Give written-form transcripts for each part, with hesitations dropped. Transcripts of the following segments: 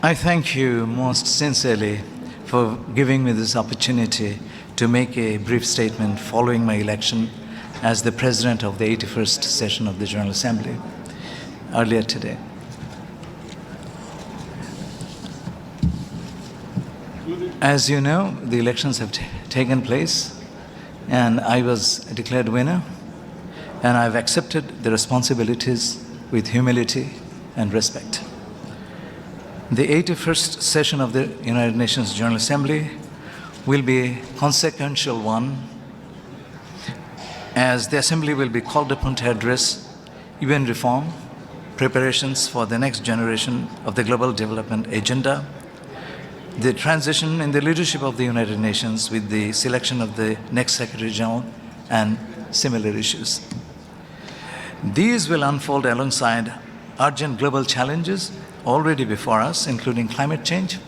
I thank you most sincerely for giving me this opportunity to make a brief statement following my election as the President of the 81st session of the General Assembly earlier today. As you know, the elections have taken place and I was declared winner, and I've accepted the responsibilities with humility and respect. The 81st session of the United Nations General Assembly will be a consequential one, as the Assembly will be called upon to address UN reform, preparations for the next generation of the global development agenda, the transition in the leadership of the United Nations with the selection of the next Secretary General, and similar issues. These will unfold alongside urgent global challenges already before us, including climate change,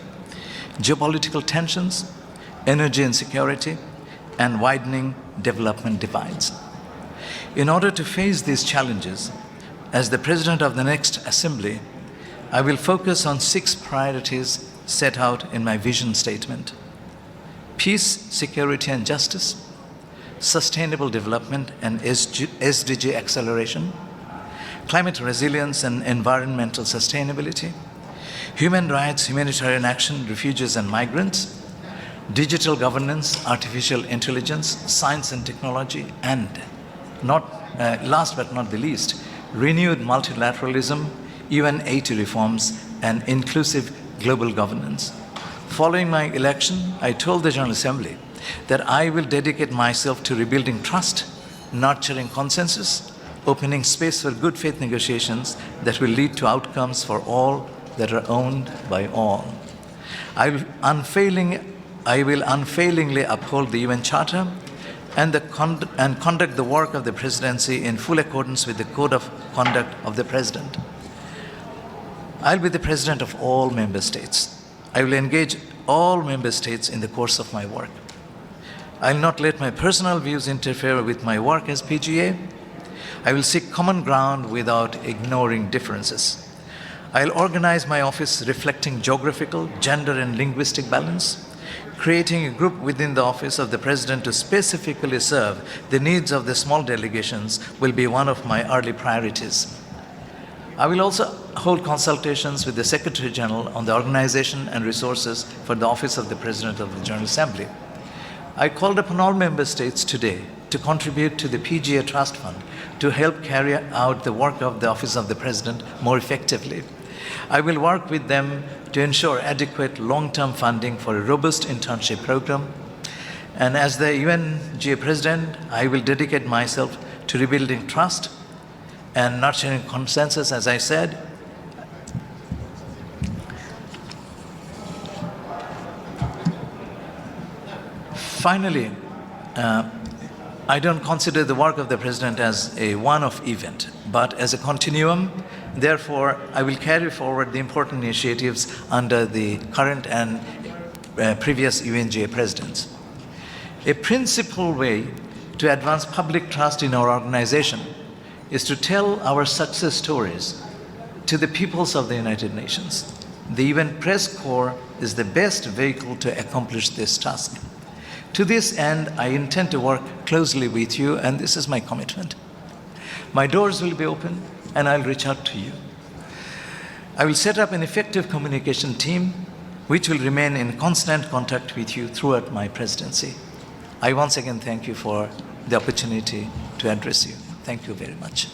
geopolitical tensions, energy insecurity, and widening development divides. In order to face these challenges, as the President of the next Assembly, I will focus on 6 priorities set out in my vision statement: peace, security, and justice, sustainable development and SDG acceleration, climate resilience and environmental sustainability, human rights, humanitarian action, refugees and migrants, digital governance, artificial intelligence, science and technology, and last but not the least, renewed multilateralism, UN 80 reforms, and inclusive global governance. Following my election, I told the General Assembly that I will dedicate myself to rebuilding trust, nurturing consensus, opening space for good faith negotiations that will lead to outcomes for all that are owned by all. I will unfailingly uphold the UN Charter and conduct the work of the Presidency in full accordance with the Code of Conduct of the President. I'll be the President of all Member States. I will engage all Member States in the course of my work. I'll not let my personal views interfere with my work as PGA. I will seek common ground without ignoring differences. I'll organize my office reflecting geographical, gender, and linguistic balance. Creating a group within the office of the President to specifically serve the needs of the small delegations will be one of my early priorities. I will also hold consultations with the Secretary General on the organization and resources for the Office of the President of the General Assembly. I called upon all Member States today to contribute to the PGA Trust Fund to help carry out the work of the Office of the President more effectively. I will work with them to ensure adequate long-term funding for a robust internship program. And as the UNGA President, I will dedicate myself to rebuilding trust and nurturing consensus, as I said. Finally, I don't consider the work of the President as a one-off event, but as a continuum. Therefore, I will carry forward the important initiatives under the current and previous UNGA presidents. A principal way to advance public trust in our organization is to tell our success stories to the peoples of the United Nations. The UN Press Corps is the best vehicle to accomplish this task. To this end, I intend to work closely with you, and this is my commitment. My doors will be open, and I'll reach out to you. I will set up an effective communication team which will remain in constant contact with you throughout my presidency. I once again thank you for the opportunity to address you. Thank you very much.